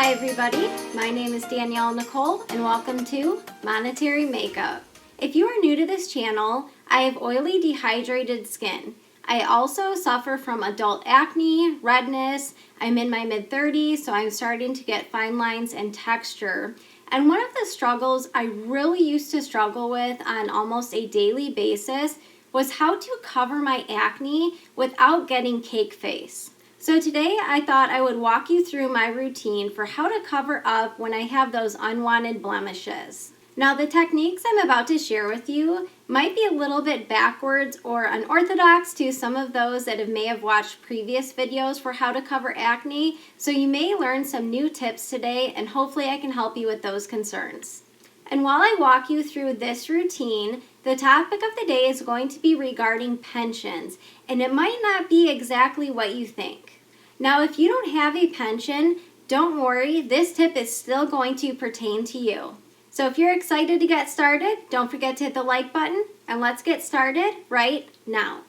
Hi everybody, my name is Danielle Nicole and welcome to Monetary Makeup. If you are new to this channel, I have oily dehydrated skin. I also suffer from adult acne, redness, I'm in my mid-30s so I'm starting to get fine lines and texture. And one of the struggles I really used to struggle with on almost a daily basis was how to cover my acne without getting cake face. So today I thought I would walk you through my routine for how to cover up when I have those unwanted blemishes. Now the techniques I'm about to share with you might be a little bit backwards or unorthodox to some of those that may have watched previous videos for how to cover acne, so you may learn some new tips today and hopefully I can help you with those concerns. And while I walk you through this routine, the topic of the day is going to be regarding pensions, and it might not be exactly what you think. Now, if you don't have a pension, don't worry, this tip is still going to pertain to you. So if you're excited to get started, don't forget to hit the like button, and let's get started right now.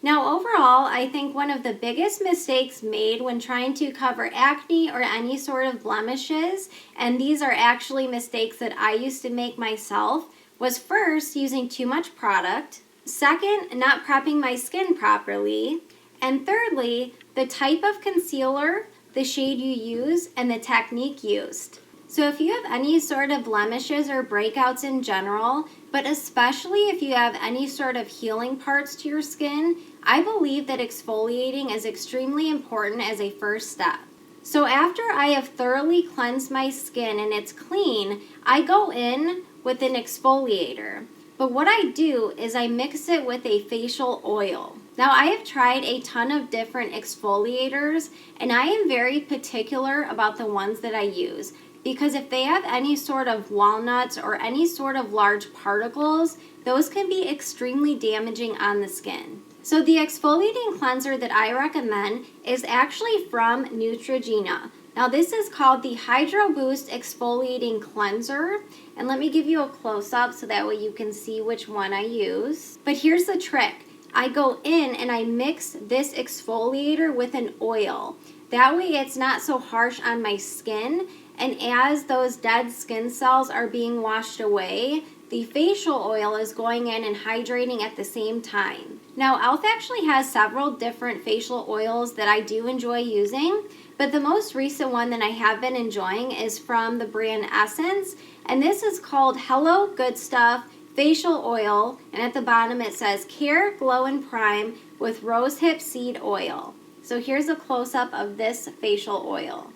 Now overall, I think one of the biggest mistakes made when trying to cover acne or any sort of blemishes, and these are actually mistakes that I used to make myself, was first using too much product, second, not prepping my skin properly, and thirdly, the type of concealer, the shade you use, and the technique used. So if you have any sort of blemishes or breakouts in general, but especially if you have any sort of healing parts to your skin, I believe that exfoliating is extremely important as a first step. So after I have thoroughly cleansed my skin and it's clean, I go in with an exfoliator. But what I do is I mix it with a facial oil. Now I have tried a ton of different exfoliators and I am very particular about the ones that I use, because if they have any sort of walnuts or any sort of large particles, those can be extremely damaging on the skin. So the exfoliating cleanser that I recommend is actually from Neutrogena. Now this is called the Hydra Boost Exfoliating Cleanser, and let me give you a close-up so that way you can see which one I use. But here's the trick. I go in and I mix this exfoliator with an oil. That way it's not so harsh on my skin, and as those dead skin cells are being washed away, the facial oil is going in and hydrating at the same time. Now, e.l.f. actually has several different facial oils that I do enjoy using, but the most recent one that I have been enjoying is from the brand Essence, and this is called Hello Good Stuff Facial Oil, and at the bottom it says Care, Glow, and Prime with Rosehip Seed Oil. So here's a close-up of this facial oil.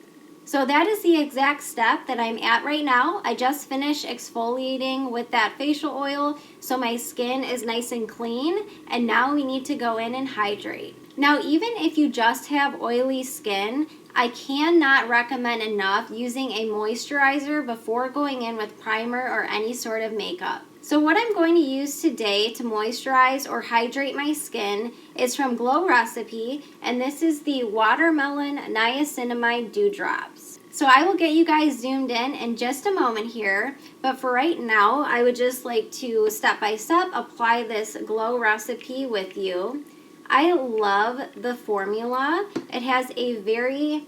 So that is the exact step that I'm at right now. I just finished exfoliating with that facial oil, so my skin is nice and clean, and now we need to go in and hydrate. Now, even if you just have oily skin, I cannot recommend enough using a moisturizer before going in with primer or any sort of makeup. So what I'm going to use today to moisturize or hydrate my skin is from Glow Recipe, and this is the Watermelon Niacinamide Dewdrops. So I will get you guys zoomed in just a moment here, but for right now, I would just like to step by step apply this Glow Recipe with you. I love the formula. It has a very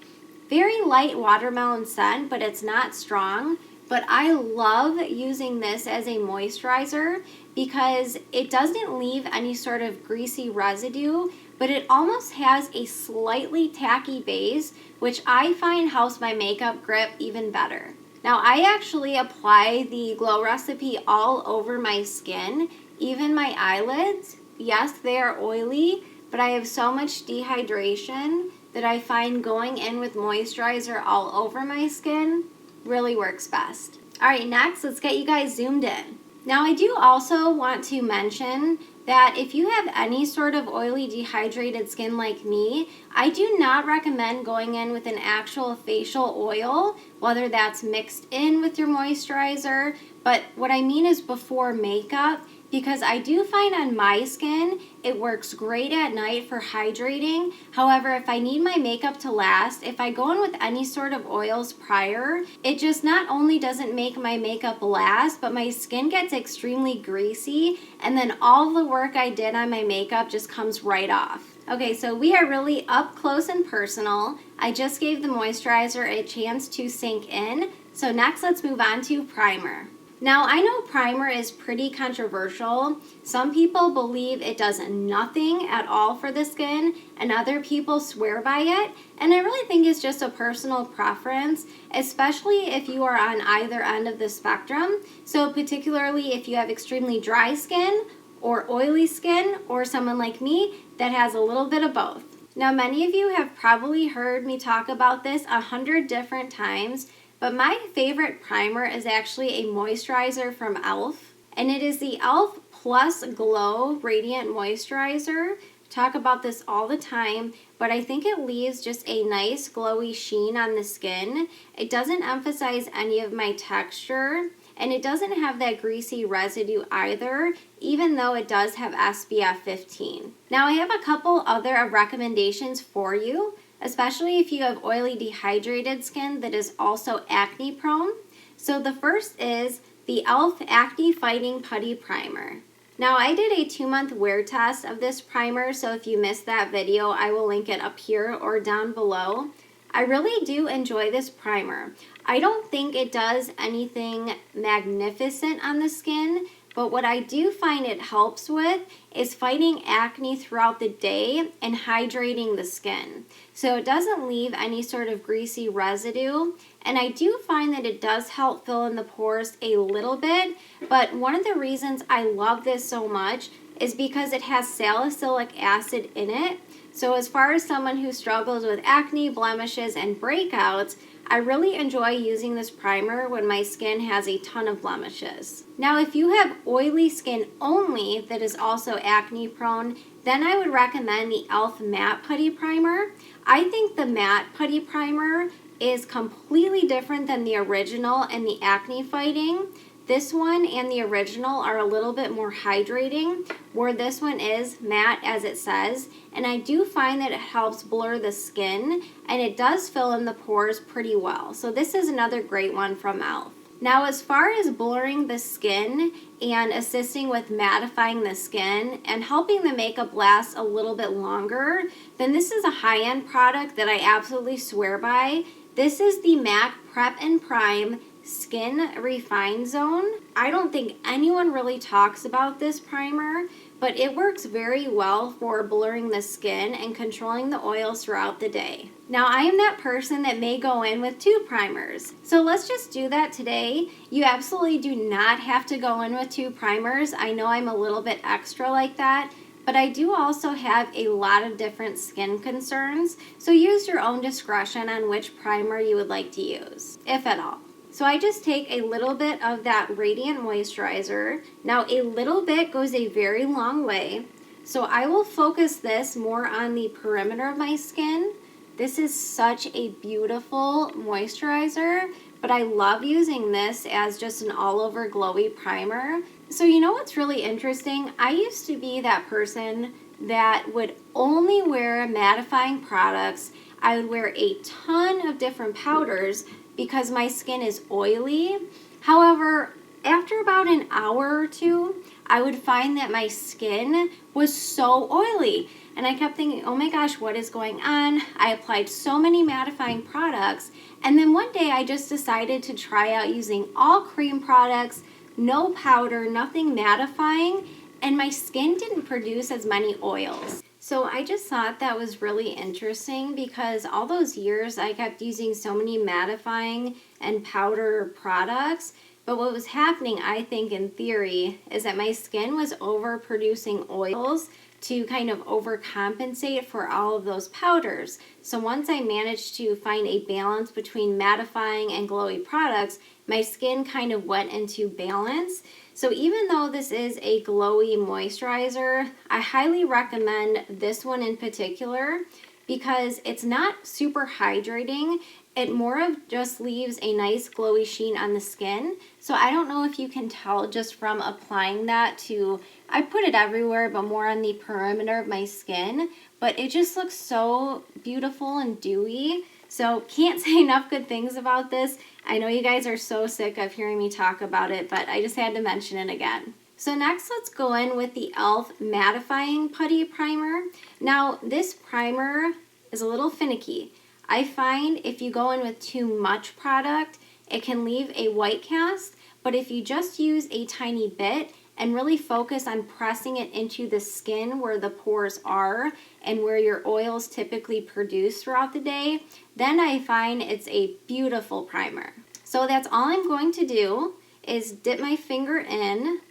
light watermelon scent, but it's not strong. But I love using this as a moisturizer because it doesn't leave any sort of greasy residue, but it almost has a slightly tacky base, which I find helps my makeup grip even better. Now I actually apply the Glow Recipe all over my skin, even my eyelids. Yes, they are oily, but I have so much dehydration that I find going in with moisturizer all over my skin really works best. Alright, next, let's get you guys zoomed in. Now I do also want to mention that if you have any sort of oily dehydrated skin like me, I do not recommend going in with an actual facial oil, whether that's mixed in with your moisturizer, but what I mean is before makeup, because I do find on my skin it works great at night for hydrating. However, if I need my makeup to last, if I go in with any sort of oils prior, it just not only doesn't make my makeup last, but my skin gets extremely greasy, and then all the work I did on my makeup just comes right off. Okay, so we are really up close and personal. I just gave the moisturizer a chance to sink in. So next, let's move on to primer. Now, I know primer is pretty controversial. Some people believe it does nothing at all for the skin, and other people swear by it. And I really think it's just a personal preference, especially if you are on either end of the spectrum. So particularly if you have extremely dry skin or oily skin, or someone like me that has a little bit of both. Now, many of you have probably heard me talk about this 100 different times, but my favorite primer is actually a moisturizer from e.l.f. And it is the e.l.f. Plus Glow Radiant Moisturizer. Talk about this all the time, but I think it leaves just a nice glowy sheen on the skin. It doesn't emphasize any of my texture, and it doesn't have that greasy residue either, even though it does have SPF 15. Now, I have a couple other recommendations for you, especially if you have oily dehydrated skin that is also acne prone. So the first is the e.l.f. Acne Fighting Putty Primer. Now, I did a 2-month wear test of this primer, so if you missed that video, I will link it up here or down below. I really do enjoy this primer. I don't think it does anything magnificent on the skin, but what I do find it helps with is fighting acne throughout the day and hydrating the skin. So it doesn't leave any sort of greasy residue, and I do find that it does help fill in the pores a little bit, but one of the reasons I love this so much is because it has salicylic acid in it. So as far as someone who struggles with acne, blemishes, and breakouts, I really enjoy using this primer when my skin has a ton of blemishes. Now, if you have oily skin only that is also acne prone, then I would recommend the e.l.f. Matte Putty Primer. I think the Matte Putty Primer is completely different than the original and the acne fighting. This one and the original are a little bit more hydrating, where this one is matte as it says, and I do find that it helps blur the skin, and it does fill in the pores pretty well. So this is another great one from e.l.f. Now, as far as blurring the skin and assisting with mattifying the skin and helping the makeup last a little bit longer, then this is a high-end product that I absolutely swear by. This is the MAC Prep and Prime Skin Refine Zone. I don't think anyone really talks about this primer, but it works very well for blurring the skin and controlling the oils throughout the day. Now, I am that person that may go in with 2 primers, so let's just do that today. You absolutely do not have to go in with 2 primers. I know I'm a little bit extra like that, but I do also have a lot of different skin concerns, so use your own discretion on which primer you would like to use, if at all. So I just take a little bit of that Radiant Moisturizer. Now, a little bit goes a very long way, so I will focus this more on the perimeter of my skin. This is such a beautiful moisturizer, but I love using this as just an all-over glowy primer. So you know what's really interesting? I used to be that person that would only wear mattifying products. I would wear a ton of different powders because my skin is oily. However, after about an hour or 2, I would find that my skin was so oily. And I kept thinking, oh my gosh, what is going on? I applied so many mattifying products. And then one day I just decided to try out using all cream products, no powder, nothing mattifying, and my skin didn't produce as many oils. So I just thought that was really interesting because all those years I kept using so many mattifying and powder products, but what was happening, I think in theory, is that my skin was overproducing oils to kind of overcompensate for all of those powders. So once I managed to find a balance between mattifying and glowy products, my skin kind of went into balance. So even though this is a glowy moisturizer, I highly recommend this one in particular because it's not super hydrating. It more of just leaves a nice glowy sheen on the skin. So I don't know if you can tell just from applying that to, I put it everywhere, but more on the perimeter of my skin. But it just looks so beautiful and dewy. So can't say enough good things about this. I know you guys are so sick of hearing me talk about it, but I just had to mention it again. So next, let's go in with the e.l.f. Mattifying Putty Primer. Now, this primer is a little finicky. I find if you go in with too much product, it can leave a white cast, but if you just use a tiny bit and really focus on pressing it into the skin where the pores are and where your oils typically produce throughout the day, then I find it's a beautiful primer. So that's all I'm going to do is dip my finger in.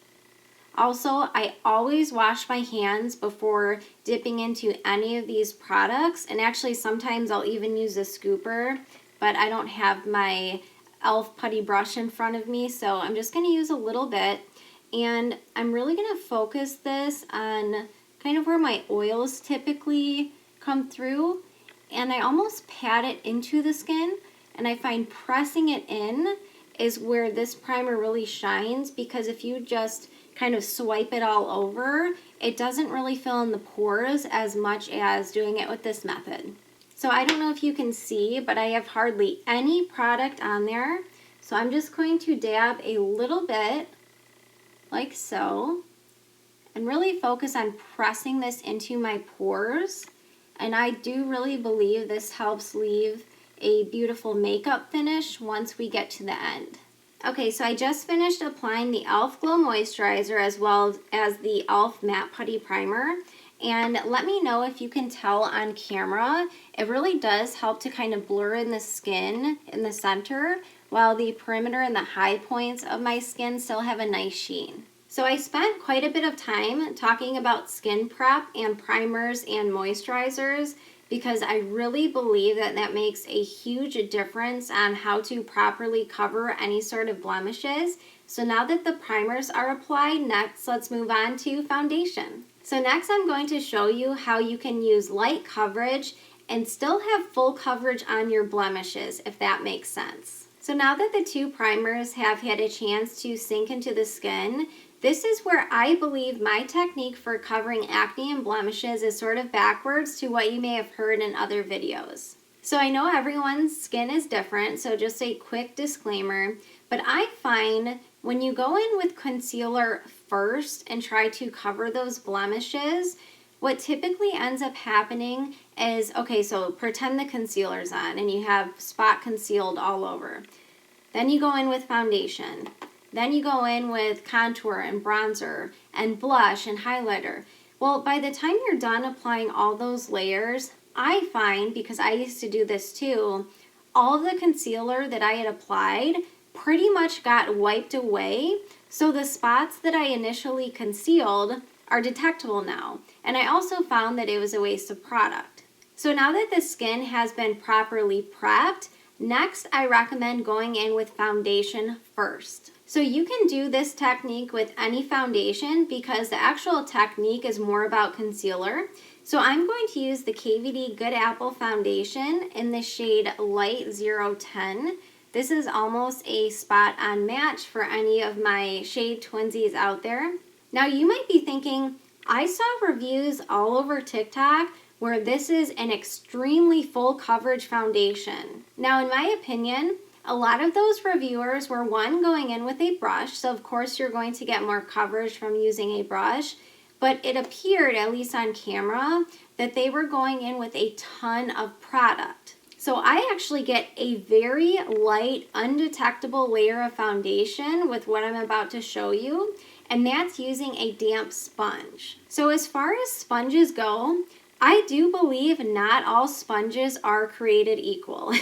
Also, I always wash my hands before dipping into any of these products, and actually sometimes I'll even use a scooper, but I don't have my e.l.f. putty brush in front of me, so I'm just going to use a little bit, and I'm really going to focus this on kind of where my oils typically come through, and I almost pat it into the skin, and I find pressing it in is where this primer really shines, because if you just kind of swipe it all over, it doesn't really fill in the pores as much as doing it with this method. So I don't know if you can see, but I have hardly any product on there. So I'm just going to dab a little bit, like so, and really focus on pressing this into my pores. And I do really believe this helps leave a beautiful makeup finish once we get to the end. Okay, so I just finished applying the e.l.f. Glow Moisturizer as well as the e.l.f. Matte Putty Primer. And let me know if you can tell on camera, it really does help to kind of blur in the skin in the center, while the perimeter and the high points of my skin still have a nice sheen. So I spent quite a bit of time talking about skin prep and primers and moisturizers, because I really believe that that makes a huge difference on how to properly cover any sort of blemishes. So now that the primers are applied, next let's move on to foundation. So next I'm going to show you how you can use light coverage and still have full coverage on your blemishes, if that makes sense. So now that the two primers have had a chance to sink into the skin, this is where I believe my technique for covering acne and blemishes is sort of backwards to what you may have heard in other videos. So I know everyone's skin is different, so just a quick disclaimer, but I find when you go in with concealer first and try to cover those blemishes, what typically ends up happening is, okay, so pretend the concealer's on and you have spot concealed all over. Then you go in with foundation. Then you go in with contour and bronzer and blush and highlighter. Well, by the time you're done applying all those layers, I find, because I used to do this too, all of the concealer that I had applied pretty much got wiped away. So the spots that I initially concealed are detectable now. And I also found that it was a waste of product. So now that the skin has been properly prepped, next I recommend going in with foundation first. So you can do this technique with any foundation because the actual technique is more about concealer. So I'm going to use the KVD Good Apple Foundation in the shade Light 010. This is almost a spot on match for any of my shade twinsies out there. Now you might be thinking, I saw reviews all over TikTok where this is an extremely full coverage foundation. Now in my opinion, a lot of those reviewers were going in with a brush, so of course you're going to get more coverage from using a brush, but it appeared, at least on camera, that they were going in with a ton of product. So I actually get a very light, undetectable layer of foundation with what I'm about to show you, and that's using a damp sponge. So as far as sponges go, I do believe not all sponges are created equal.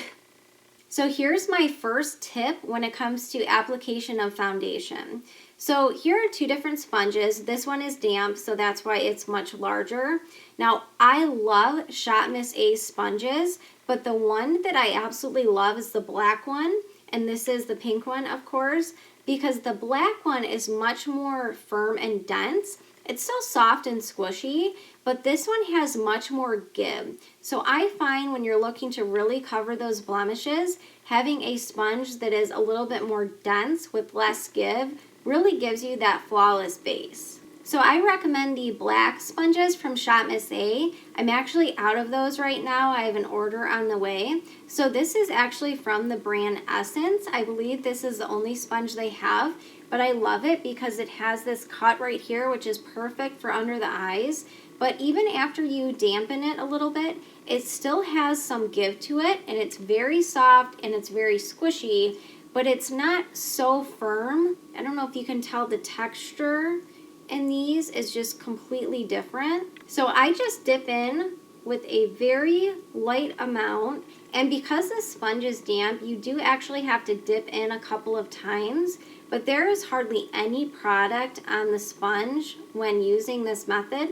So here's my first tip when it comes to application of foundation. So here are two different sponges. This one is damp, so that's why it's much larger. Now, I love Shot Miss A sponges, but the one that I absolutely love is the black one, and this is the pink one, of course, because the black one is much more firm and dense. It's still soft and squishy, but this one has much more give. So I find when you're looking to really cover those blemishes, having a sponge that is a little bit more dense with less give really gives you that flawless base. So I recommend the black sponges from Shop Miss A. I'm actually out of those right now. I have an order on the way. So this is actually from the brand Essence. I believe this is the only sponge they have, but I love it because it has this cut right here, which is perfect for under the eyes. But even after you dampen it a little bit, it still has some give to it, and it's very soft and it's very squishy, but it's not so firm. I don't know if you can tell the texture in these is just completely different. So I just dip in with a very light amount, and because the sponge is damp, you do actually have to dip in a couple of times, but there is hardly any product on the sponge when using this method.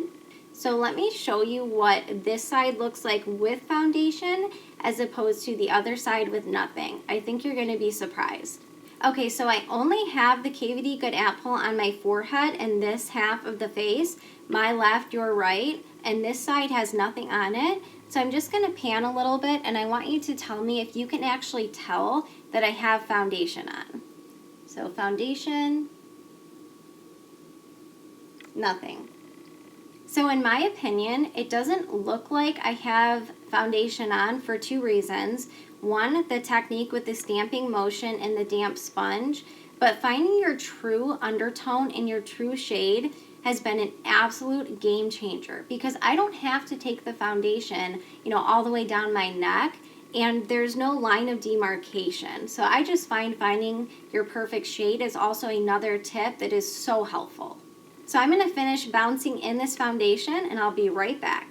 So let me show you what this side looks like with foundation as opposed to the other side with nothing. I think you're going to be surprised. Okay, so I only have the KVD Good Apple on my forehead and this half of the face, my left, your right, and this side has nothing on it. So I'm just going to pan a little bit, and I want you to tell me if you can actually tell that I have foundation on. So foundation, nothing. So in my opinion, it doesn't look like I have foundation on for two reasons. One, the technique with the stamping motion and the damp sponge, but finding your true undertone and your true shade has been an absolute game changer because I don't have to take the foundation, all the way down my neck, and there's no line of demarcation. So I just find finding your perfect shade is also another tip that is so helpful. So I'm going to finish bouncing in this foundation and I'll be right back.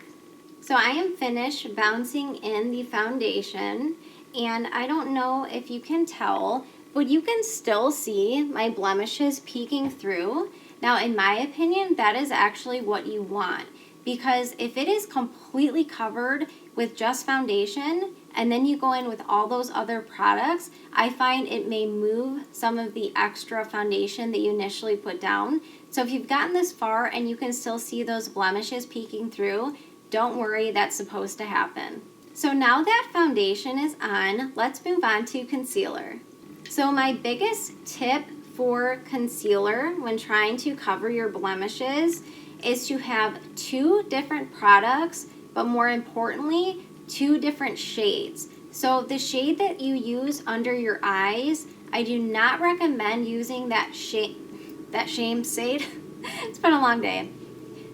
So I am finished bouncing in the foundation, and I don't know if you can tell, but you can still see my blemishes peeking through. Now in my opinion, that is actually what you want, because if it is completely covered with just foundation and then you go in with all those other products, I find it may move some of the extra foundation that you initially put down. So if you've gotten this far and you can still see those blemishes peeking through, don't worry, that's supposed to happen. So now that foundation is on, let's move on to concealer. So my biggest tip for concealer when trying to cover your blemishes is to have two different products, but more importantly, two different shades. So the shade that you use under your eyes, I do not recommend using that shame shade. It's been a long day.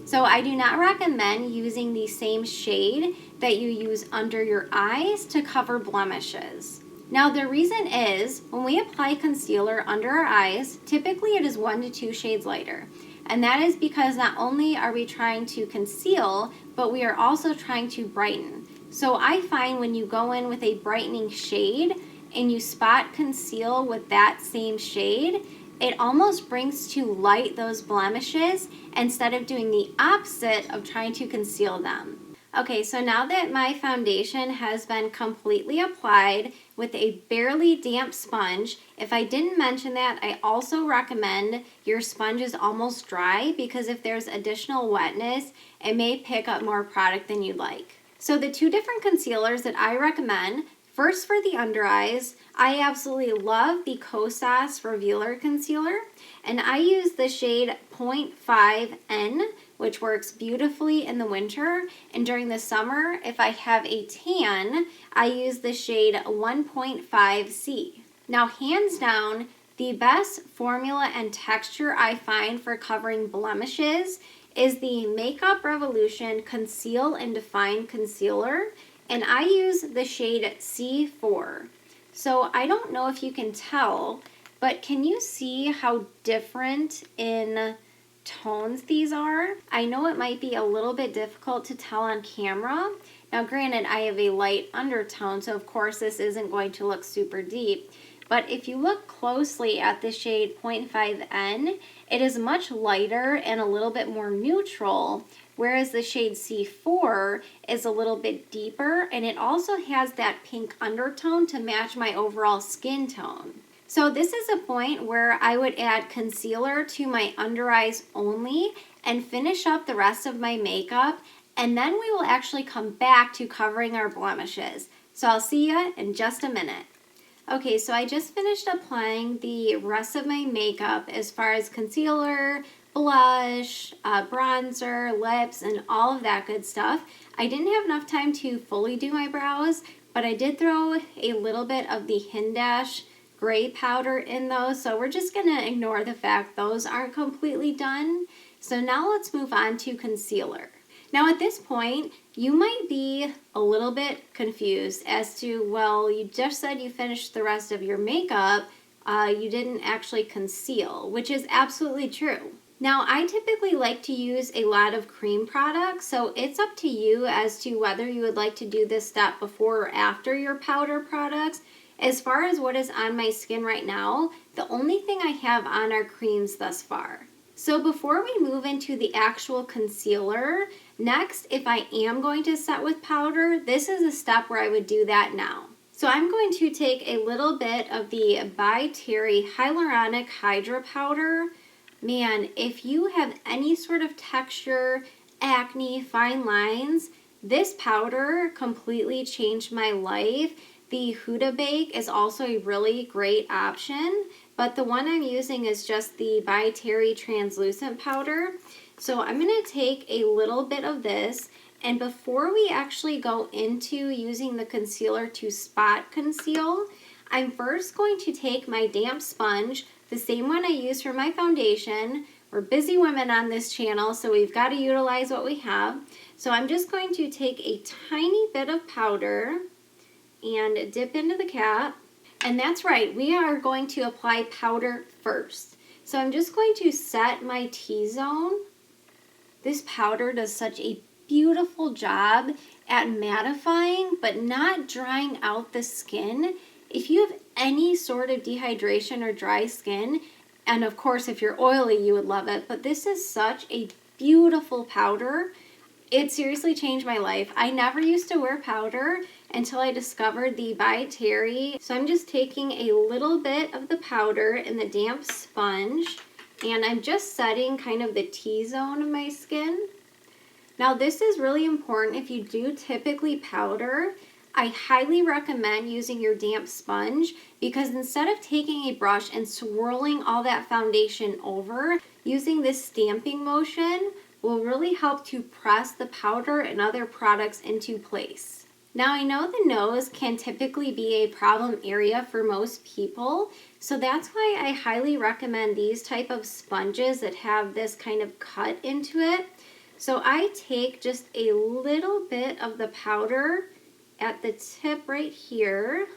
So I do not recommend using the same shade that you use under your eyes to cover blemishes. Now the reason is, when we apply concealer under our eyes, typically it is 1 to 2 shades lighter. And that is because not only are we trying to conceal, but we are also trying to brighten. So I find when you go in with a brightening shade and you spot conceal with that same shade, it almost brings to light those blemishes instead of doing the opposite of trying to conceal them. Okay, so now that my foundation has been completely applied with a barely damp sponge, if I didn't mention that, I also recommend your sponge is almost dry, because if there's additional wetness, it may pick up more product than you'd like. So the two different concealers that I recommend, first for the under eyes, I absolutely love the COLLABS Revealer Concealer, and I use the shade 0.5N, which works beautifully in the winter, and during the summer, if I have a tan, I use the shade 1.5C. Now, hands down, the best formula and texture I find for covering blemishes is the Makeup Revolution Conceal and Define Concealer, and I use the shade C4. So I don't know if you can tell, but can you see how different in tones these are? I know it might be a little bit difficult to tell on camera. Now granted, I have a light undertone, so of course this isn't going to look super deep. But if you look closely at the shade 0.5N, it is much lighter and a little bit more neutral, whereas the shade C4 is a little bit deeper, and it also has that pink undertone to match my overall skin tone. So this is a point where I would add concealer to my under eyes only and finish up the rest of my makeup, and then we will actually come back to covering our blemishes. So I'll see you in just a minute. Okay, so I just finished applying the rest of my makeup as far as concealer, blush, bronzer, lips, and all of that good stuff. I didn't have enough time to fully do my brows, but I did throw a little bit of the Hindash gray powder in those, so we're just gonna ignore the fact those aren't completely done. So now let's move on to concealer. Now at this point, you might be a little bit confused as to, well, you just said you finished the rest of your makeup, you didn't actually conceal, which is absolutely true. Now, I typically like to use a lot of cream products, so it's up to you as to whether you would like to do this step before or after your powder products. As far as what is on my skin right now, the only thing I have on are creams thus far. So before we move into the actual concealer, next, if I am going to set with powder, this is a step where I would do that now. So I'm going to take a little bit of the By Terry Hyaluronic Hydra Powder. Man, if you have any sort of texture, acne, fine lines, this powder completely changed my life. The Huda Bake is also a really great option, but the one I'm using is just the By Terry Translucent Powder. So I'm going to take a little bit of this, and before we actually go into using the concealer to spot conceal, I'm first going to take my damp sponge, the same one I use for my foundation. We're busy women on this channel, so we've got to utilize what we have. So I'm just going to take a tiny bit of powder and dip into the cap. And that's right, we are going to apply powder first. So I'm just going to set my T-zone. This powder does such a beautiful job at mattifying, but not drying out the skin. If you have any sort of dehydration or dry skin, and of course if you're oily you would love it, but this is such a beautiful powder. It seriously changed my life. I never used to wear powder until I discovered the By Terry. So I'm just taking a little bit of the powder in the damp sponge, and I'm just setting kind of the T-zone of my skin. Now this is really important if you do typically powder. I highly recommend using your damp sponge, because instead of taking a brush and swirling all that foundation over, using this stamping motion will really help to press the powder and other products into place. Now I know the nose can typically be a problem area for most people, so that's why I highly recommend these type of sponges that have this kind of cut into it. So I take just a little bit of the powder at the tip right here,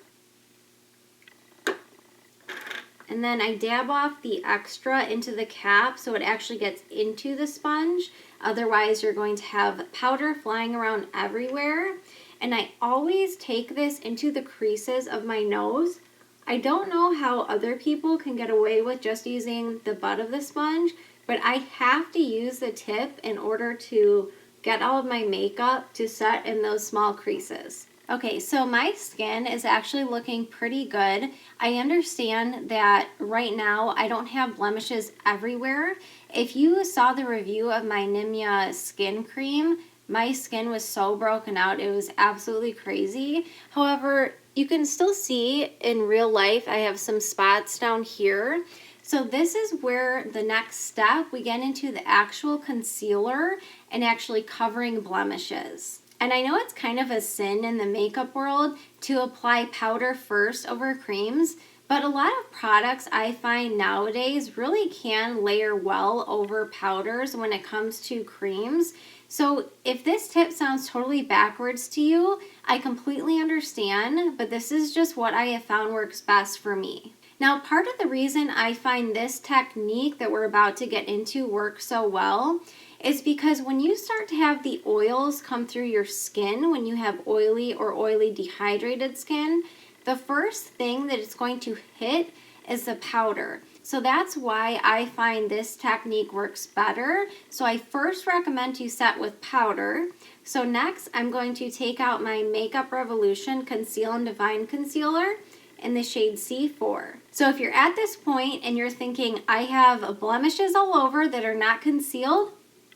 and then I dab off the extra into the cap so it actually gets into the sponge. Otherwise you're going to have powder flying around everywhere. And I always take this into the creases of my nose. I don't know how other people can get away with just using the butt of the sponge, but I have to use the tip in order to get all of my makeup to set in those small creases. Okay, so my skin is actually looking pretty good. I understand that right now I don't have blemishes everywhere. If you saw the review of my Nimya skin cream, my skin was so broken out, it was absolutely crazy. However, you can still see in real life I have some spots down here. So this is where the next step, we get into the actual concealer and actually covering blemishes. And I know it's kind of a sin in the makeup world to apply powder first over creams, but a lot of products I find nowadays really can layer well over powders when it comes to creams. So if this tip sounds totally backwards to you, I completely understand, but this is just what I have found works best for me. Now, part of the reason I find this technique that we're about to get into work so well is because when you start to have the oils come through your skin, when you have oily or oily dehydrated skin, the first thing that it's going to hit is the powder. So that's why I find this technique works better. So I first recommend to set with powder. So next, I'm going to take out my Makeup Revolution Conceal and Divine Concealer in the shade C4. So if you're at this point and you're thinking, I have blemishes all over that are not concealed,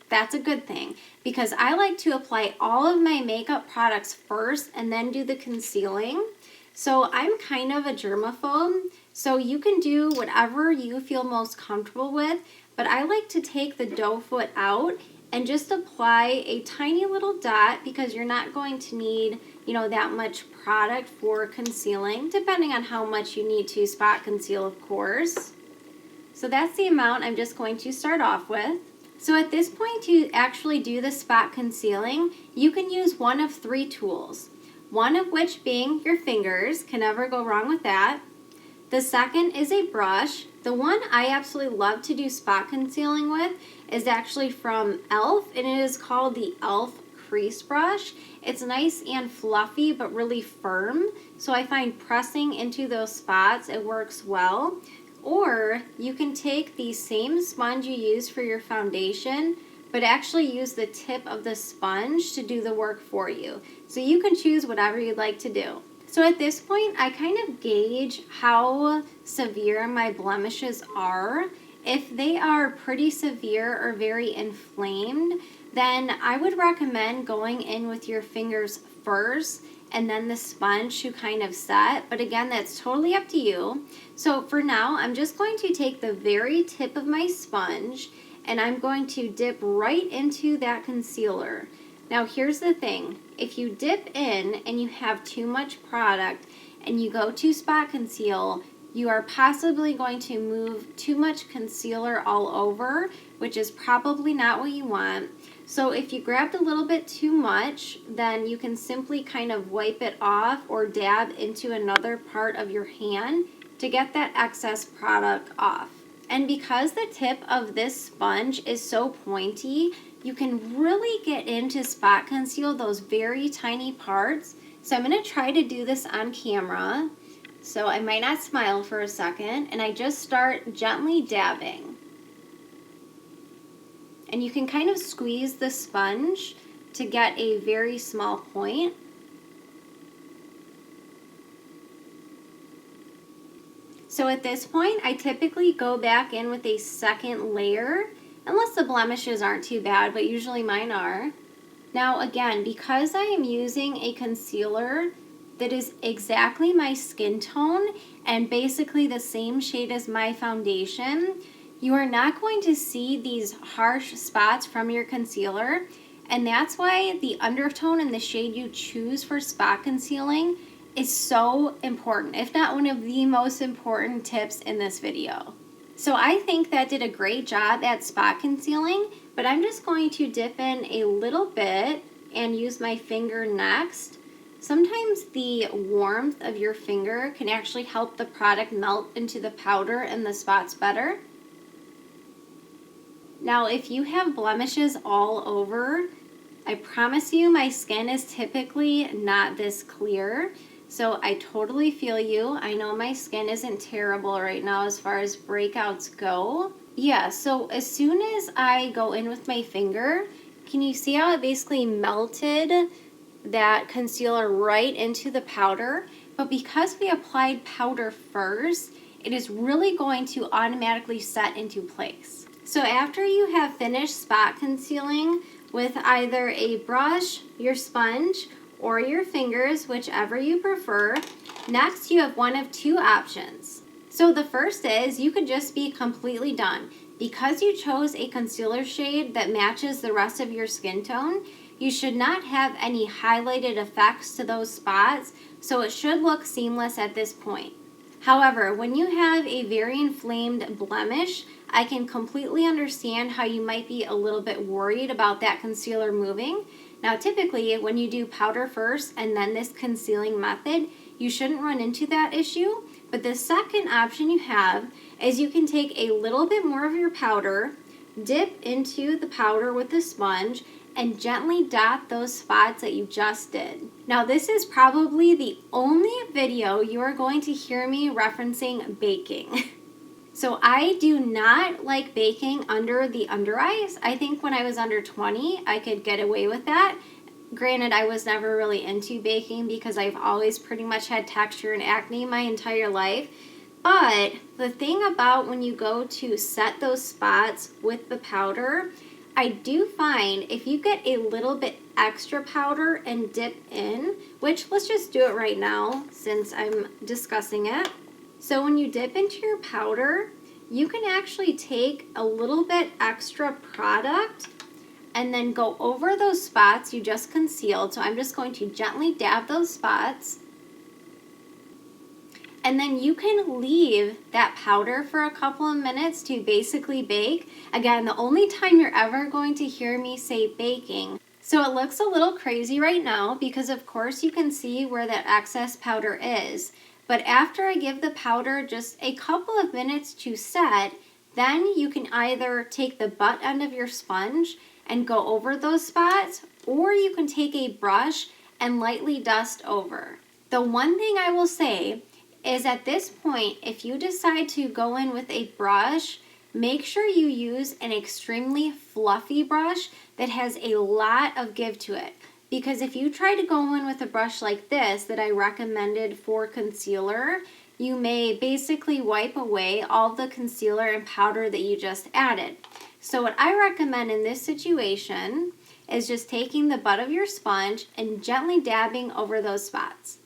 that's a good thing, because I like to apply all of my makeup products first and then do the concealing. So I'm kind of a germaphobe, so you can do whatever you feel most comfortable with, but I like to take the doe foot out and just apply a tiny little dot because you're not going to need, you know, that much product for concealing, depending on how much you need to spot conceal, of course. So that's the amount I'm just going to start off with. So at this point, to actually do the spot concealing, you can use one of 3 tools. One of which being your fingers, can never go wrong with that. The second is a brush. The one I absolutely love to do spot concealing with is actually from e.l.f. and it is called the e.l.f. Crease Brush. It's nice and fluffy but really firm, so I find pressing into those spots, it works well. Or you can take the same sponge you use for your foundation, but actually use the tip of the sponge to do the work for you. So you can choose whatever you'd like to do. So at this point, I kind of gauge how severe my blemishes are. If they are pretty severe or very inflamed, then I would recommend going in with your fingers first and then the sponge to kind of set. But again, that's totally up to you. So for now, I'm just going to take the very tip of my sponge and I'm going to dip right into that concealer. Now here's the thing, if you dip in and you have too much product and you go to spot conceal, you are possibly going to move too much concealer all over, which is probably not what you want. So if you grabbed a little bit too much, then you can simply kind of wipe it off or dab into another part of your hand to get that excess product off. And because the tip of this sponge is so pointy, you can really get into spot conceal those very tiny parts. So I'm going to try to do this on camera. So I might not smile for a second, and I just start gently dabbing. And you can kind of squeeze the sponge to get a very small point. So at this point, I typically go back in with a second layer, unless the blemishes aren't too bad, but usually mine are. Now again, because I am using a concealer that is exactly my skin tone and basically the same shade as my foundation, you are not going to see these harsh spots from your concealer, and that's why the undertone and the shade you choose for spot concealing is so important, if not one of the most important tips in this video. So I think that did a great job at spot concealing, but I'm just going to dip in a little bit and use my finger next. Sometimes the warmth of your finger can actually help the product melt into the powder and the spots better. Now, if you have blemishes all over, I promise you my skin is typically not this clear. So I totally feel you. I know my skin isn't terrible right now as far as breakouts go. Yeah, so as soon as I go in with my finger, can you see how it basically melted that concealer right into the powder? But because we applied powder first, it is really going to automatically set into place. So after you have finished spot concealing with either a brush, your sponge, or your fingers, whichever you prefer, next you have one of 2 options. So the first is you could just be completely done. Because you chose a concealer shade that matches the rest of your skin tone, you should not have any highlighted effects to those spots, so it should look seamless at this point. However, when you have a very inflamed blemish, I can completely understand how you might be a little bit worried about that concealer moving. Now typically when you do powder first and then this concealing method, you shouldn't run into that issue. But the second option you have is you can take a little bit more of your powder, dip into the powder with the sponge, and gently dot those spots that you just did. Now this is probably the only video you are going to hear me referencing baking. So I do not like baking under the under eyes. I think when I was under 20, I could get away with that. Granted, I was never really into baking because I've always pretty much had texture and acne my entire life. But the thing about when you go to set those spots with the powder, I do find if you get a little bit extra powder and dip in, which let's just do it right now since I'm discussing it. So when you dip into your powder, you can actually take a little bit extra product and then go over those spots you just concealed. So I'm just going to gently dab those spots. And then you can leave that powder for a couple of minutes to basically bake. Again, the only time you're ever going to hear me say baking. So it looks a little crazy right now because of course you can see where that excess powder is. But after I give the powder just a couple of minutes to set, then you can either take the butt end of your sponge and go over those spots, or you can take a brush and lightly dust over. The one thing I will say is at this point, if you decide to go in with a brush, make sure you use an extremely fluffy brush that has a lot of give to it. Because if you try to go in with a brush like this that I recommended for concealer, you may basically wipe away all the concealer and powder that you just added. So what I recommend in this situation is just taking the butt of your sponge and gently dabbing over those spots.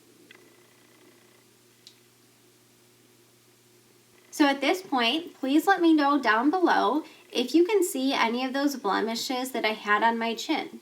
So at this point, please let me know down below if you can see any of those blemishes that I had on my chin.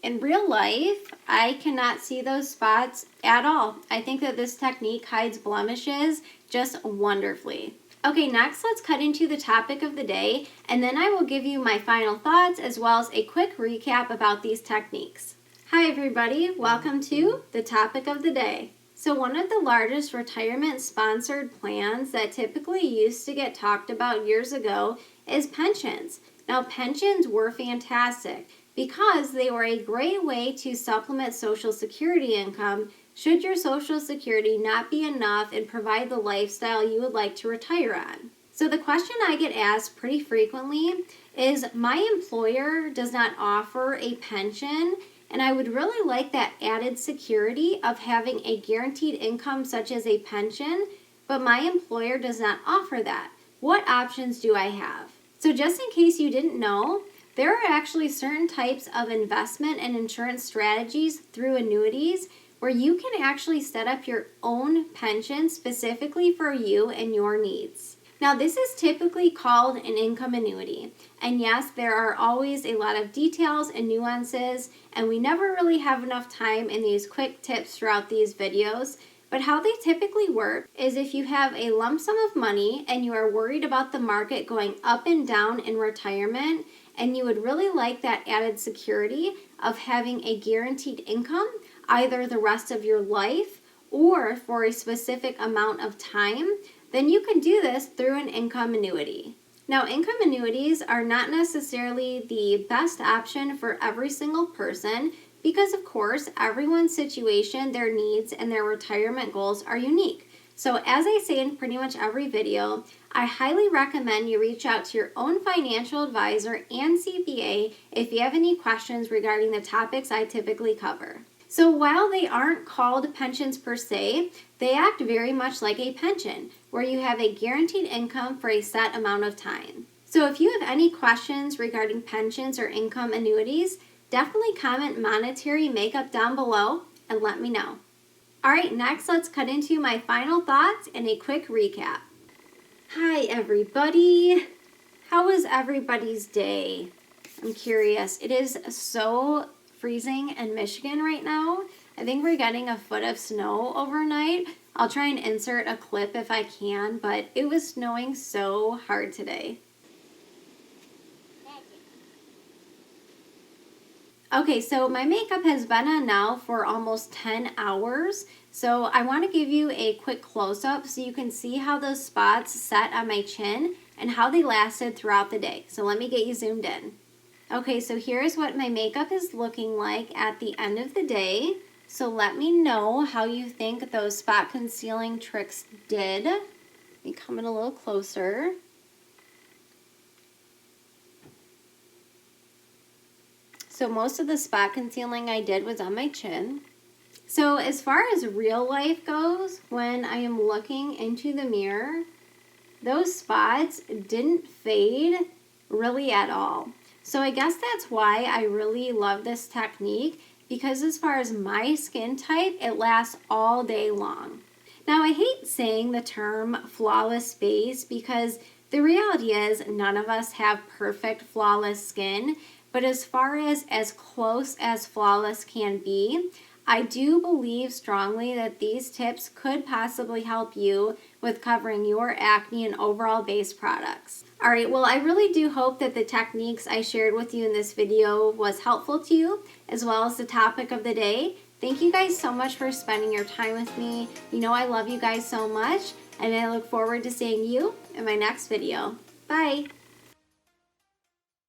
In real life, I cannot see those spots at all. I think that this technique hides blemishes just wonderfully. Okay, next let's cut into the topic of the day, and then I will give you my final thoughts as well as a quick recap about these techniques. Hi everybody, welcome to the topic of the day. So one of the largest retirement sponsored plans that typically used to get talked about years ago is pensions. Now pensions were fantastic because they were a great way to supplement Social Security income should your Social Security not be enough and provide the lifestyle you would like to retire on. So the question I get asked pretty frequently is, my employer does not offer a pension, and I would really like that added security of having a guaranteed income such as a pension, but my employer does not offer that. What options do I have? So just in case you didn't know, there are actually certain types of investment and insurance strategies through annuities where you can actually set up your own pension specifically for you and your needs. Now this is typically called an income annuity, and yes, there are always a lot of details and nuances, and we never really have enough time in these quick tips throughout these videos, but how they typically work is if you have a lump sum of money and you are worried about the market going up and down in retirement, and you would really like that added security of having a guaranteed income, either the rest of your life or for a specific amount of time, then you can do this through an income annuity. Now, income annuities are not necessarily the best option for every single person because, of course, everyone's situation, their needs, and their retirement goals are unique. So as I say in pretty much every video, I highly recommend you reach out to your own financial advisor and CPA if you have any questions regarding the topics I typically cover. So while they aren't called pensions per se, they act very much like a pension, where you have a guaranteed income for a set amount of time. So if you have any questions regarding pensions or income annuities, definitely comment monetary makeup down below and let me know. Alright, next let's cut into my final thoughts and a quick recap. Hi everybody! How was everybody's day? I'm curious. It is so freezing in Michigan right now. I think we're getting a foot of snow overnight. I'll try and insert a clip if I can, but it was snowing so hard today. Okay, so my makeup has been on now for almost 10 hours. So I want to give you a quick close-up so you can see how those spots set on my chin and how they lasted throughout the day. So let me get you zoomed in. Okay, so here's what my makeup is looking like at the end of the day. So let me know how you think those spot concealing tricks did. Let me come in a little closer. So most of the spot concealing I did was on my chin. So as far as real life goes, when I am looking into the mirror, those spots didn't fade really at all. So I guess that's why I really love this technique, because as far as my skin type, it lasts all day long. Now, I hate saying the term flawless base because the reality is none of us have perfect flawless skin, but as far as close as flawless can be, I do believe strongly that these tips could possibly help you with covering your acne and overall base products. Alright, well, I really do hope that the techniques I shared with you in this video was helpful to you, as well as the topic of the day. Thank you guys so much for spending your time with me. You know I love you guys so much, and I look forward to seeing you in my next video. Bye!